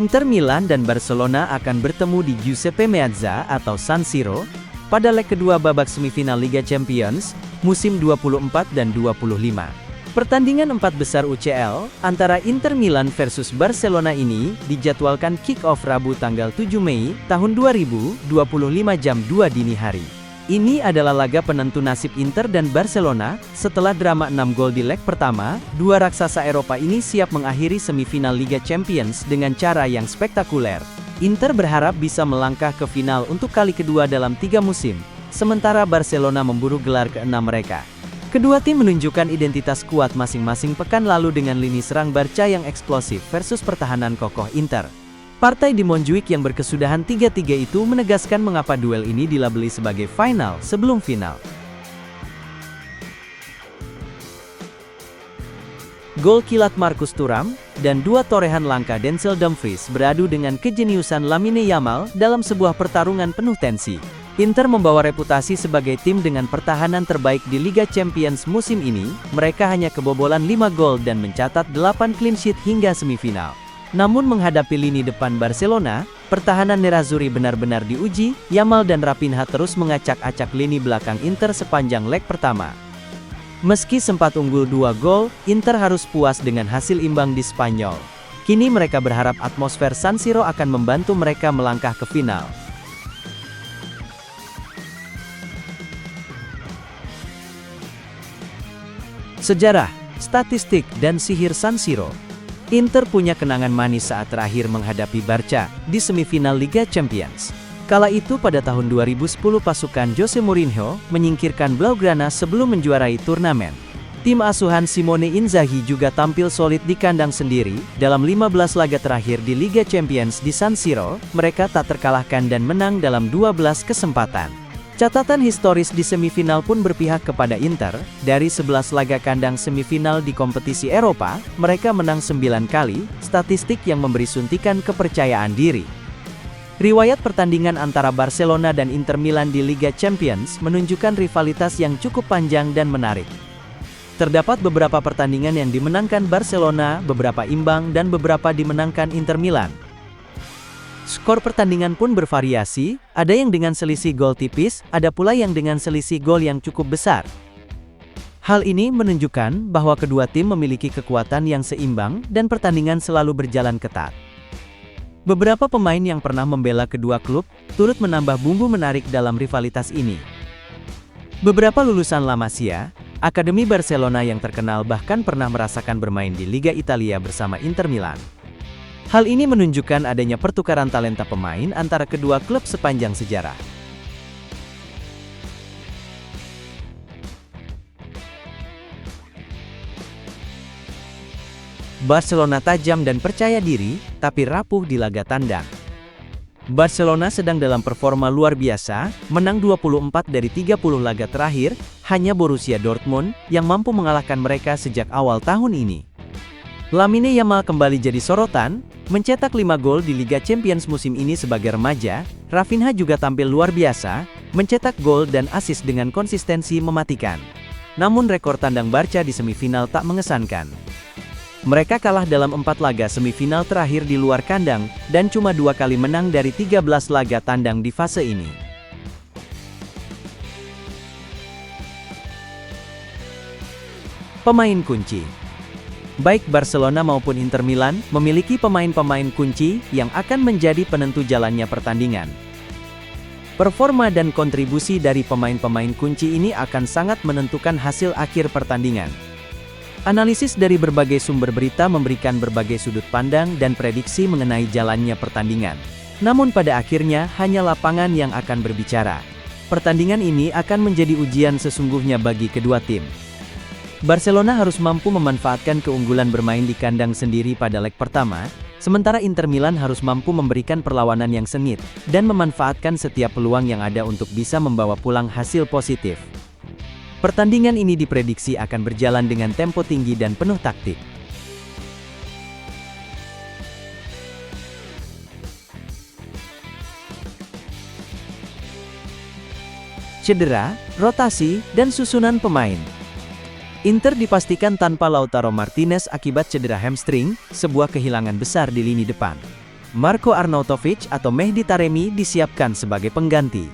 Inter Milan dan Barcelona akan bertemu di Giuseppe Meazza atau San Siro pada leg kedua babak semifinal Liga Champions musim 24 dan 25. Pertandingan 4 besar UCL antara Inter Milan versus Barcelona ini dijadwalkan kick-off Rabu tanggal 7 Mei tahun 2025 jam 2 dini hari. Ini adalah laga penentu nasib Inter dan Barcelona. Setelah drama 6 gol di leg pertama, dua raksasa Eropa ini siap mengakhiri semifinal Liga Champions dengan cara yang spektakuler. Inter berharap bisa melangkah ke final untuk kali kedua dalam 3 musim, sementara Barcelona memburu gelar ke-6 mereka. Kedua tim menunjukkan identitas kuat masing-masing pekan lalu dengan lini serang Barca yang eksplosif versus pertahanan kokoh Inter. Partai di Montjuic yang berkesudahan 3-3 itu menegaskan mengapa duel ini dilabeli sebagai final sebelum final. Gol kilat Marcus Thuram dan dua torehan langka Denzel Dumfries beradu dengan kejeniusan Lamine Yamal dalam sebuah pertarungan penuh tensi. Inter membawa reputasi sebagai tim dengan pertahanan terbaik di Liga Champions musim ini. Mereka hanya kebobolan 5 gol dan mencatat 8 clean sheet hingga semifinal. Namun menghadapi lini depan Barcelona, pertahanan Nerazzurri benar-benar diuji. Yamal dan Raphinha terus mengacak-acak lini belakang Inter sepanjang leg pertama. Meski sempat unggul 2 gol, Inter harus puas dengan hasil imbang di Spanyol. Kini mereka berharap atmosfer San Siro akan membantu mereka melangkah ke final. Sejarah, statistik, dan sihir San Siro. Inter punya kenangan manis saat terakhir menghadapi Barca di semifinal Liga Champions. Kala itu pada tahun 2010 pasukan Jose Mourinho menyingkirkan Blaugrana sebelum menjuarai turnamen. Tim asuhan Simone Inzaghi juga tampil solid di kandang sendiri. Dalam 15 laga terakhir di Liga Champions di San Siro, mereka tak terkalahkan dan menang dalam 12 kesempatan. Catatan historis di semifinal pun berpihak kepada Inter. Dari 11 laga kandang semifinal di kompetisi Eropa, mereka menang 9 kali, statistik yang memberi suntikan kepercayaan diri. Riwayat pertandingan antara Barcelona dan Inter Milan di Liga Champions menunjukkan rivalitas yang cukup panjang dan menarik. Terdapat beberapa pertandingan yang dimenangkan Barcelona, beberapa imbang, dan beberapa dimenangkan Inter Milan. Skor pertandingan pun bervariasi, ada yang dengan selisih gol tipis, ada pula yang dengan selisih gol yang cukup besar. Hal ini menunjukkan bahwa kedua tim memiliki kekuatan yang seimbang dan pertandingan selalu berjalan ketat. Beberapa pemain yang pernah membela kedua klub turut menambah bumbu menarik dalam rivalitas ini. Beberapa lulusan La Masia, Akademi Barcelona yang terkenal bahkan pernah merasakan bermain di Liga Italia bersama Inter Milan. Hal ini menunjukkan adanya pertukaran talenta pemain antara kedua klub sepanjang sejarah. Barcelona tajam dan percaya diri, tapi rapuh di laga tandang. Barcelona sedang dalam performa luar biasa, menang 24 dari 30 laga terakhir, hanya Borussia Dortmund yang mampu mengalahkan mereka sejak awal tahun ini. Lamine Yamal kembali jadi sorotan, mencetak 5 gol di Liga Champions musim ini sebagai remaja. Raphinha juga tampil luar biasa, mencetak gol dan assist dengan konsistensi mematikan. Namun rekor tandang Barca di semifinal tak mengesankan. Mereka kalah dalam 4 laga semifinal terakhir di luar kandang, dan cuma 2 kali menang dari 13 laga tandang di fase ini. Pemain kunci. Baik Barcelona maupun Inter Milan memiliki pemain-pemain kunci yang akan menjadi penentu jalannya pertandingan. Performa dan kontribusi dari pemain-pemain kunci ini akan sangat menentukan hasil akhir pertandingan. Analisis dari berbagai sumber berita memberikan berbagai sudut pandang dan prediksi mengenai jalannya pertandingan. Namun pada akhirnya hanya lapangan yang akan berbicara. Pertandingan ini akan menjadi ujian sesungguhnya bagi kedua tim. Barcelona harus mampu memanfaatkan keunggulan bermain di kandang sendiri pada leg pertama, sementara Inter Milan harus mampu memberikan perlawanan yang sengit, dan memanfaatkan setiap peluang yang ada untuk bisa membawa pulang hasil positif. Pertandingan ini diprediksi akan berjalan dengan tempo tinggi dan penuh taktik. Cedera, rotasi, dan susunan pemain. Inter dipastikan tanpa Lautaro Martinez akibat cedera hamstring, sebuah kehilangan besar di lini depan. Marko Arnautovic atau Mehdi Taremi disiapkan sebagai pengganti.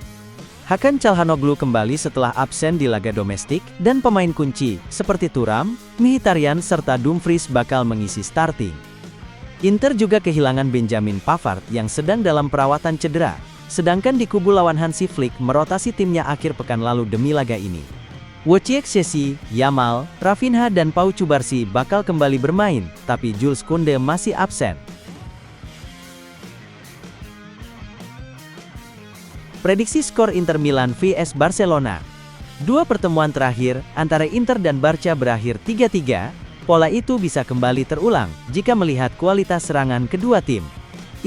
Hakan Çalhanoğlu kembali setelah absen di laga domestik, dan pemain kunci, seperti Thuram, Mkhitaryan serta Dumfries bakal mengisi starting. Inter juga kehilangan Benjamin Pavard yang sedang dalam perawatan cedera, sedangkan di kubu lawan Hansi Flick merotasi timnya akhir pekan lalu demi laga ini. Wojciech Szczesny, Yamal, Rafinha dan Pau Cubarsy bakal kembali bermain, tapi Jules Kounde masih absen. Prediksi skor Inter Milan vs Barcelona. Dua pertemuan terakhir antara Inter dan Barca berakhir 3-3, pola itu bisa kembali terulang jika melihat kualitas serangan kedua tim.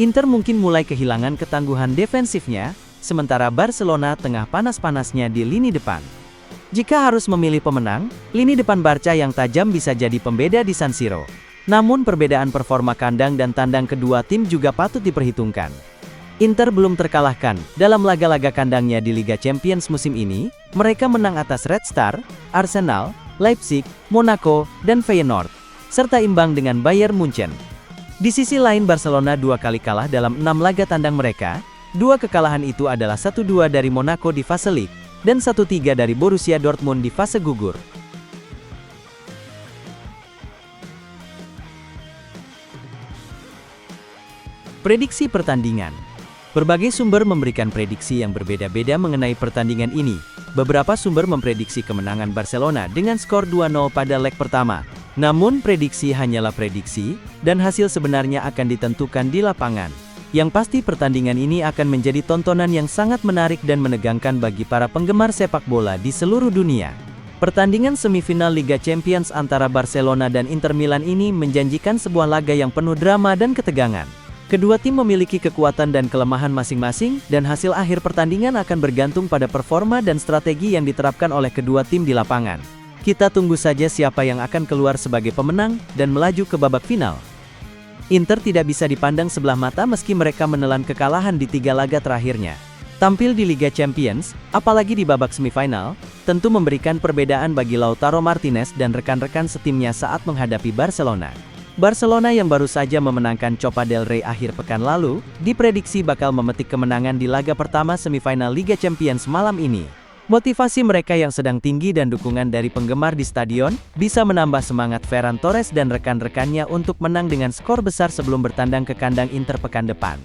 Inter mungkin mulai kehilangan ketangguhan defensifnya, sementara Barcelona tengah panas-panasnya di lini depan. Jika harus memilih pemenang, lini depan Barca yang tajam bisa jadi pembeda di San Siro. Namun perbedaan performa kandang dan tandang kedua tim juga patut diperhitungkan. Inter belum terkalahkan dalam laga-laga kandangnya di Liga Champions musim ini. Mereka menang atas Red Star, Arsenal, Leipzig, Monaco, dan Feyenoord, serta imbang dengan Bayern Munchen. Di sisi lain Barcelona 2 kali kalah dalam 6 laga tandang mereka. 2 kekalahan itu adalah 1-2 dari Monaco di fase Liga, dan 1-3 dari Borussia Dortmund di fase gugur. Prediksi pertandingan. Berbagai sumber memberikan prediksi yang berbeda-beda mengenai pertandingan ini. Beberapa sumber memprediksi kemenangan Barcelona dengan skor 2-0 pada leg pertama. Namun prediksi hanyalah prediksi, dan hasil sebenarnya akan ditentukan di lapangan. Yang pasti pertandingan ini akan menjadi tontonan yang sangat menarik dan menegangkan bagi para penggemar sepak bola di seluruh dunia. Pertandingan semifinal Liga Champions antara Barcelona dan Inter Milan ini menjanjikan sebuah laga yang penuh drama dan ketegangan. Kedua tim memiliki kekuatan dan kelemahan masing-masing, dan hasil akhir pertandingan akan bergantung pada performa dan strategi yang diterapkan oleh kedua tim di lapangan. Kita tunggu saja siapa yang akan keluar sebagai pemenang dan melaju ke babak final. Inter tidak bisa dipandang sebelah mata meski mereka menelan kekalahan di 3 laga terakhirnya. Tampil di Liga Champions, apalagi di babak semifinal, tentu memberikan perbedaan bagi Lautaro Martinez dan rekan-rekan setimnya saat menghadapi Barcelona. Barcelona yang baru saja memenangkan Copa del Rey akhir pekan lalu, diprediksi bakal memetik kemenangan di laga pertama semifinal Liga Champions malam ini. Motivasi mereka yang sedang tinggi dan dukungan dari penggemar di stadion, bisa menambah semangat Ferran Torres dan rekan-rekannya untuk menang dengan skor besar sebelum bertandang ke kandang Inter pekan depan.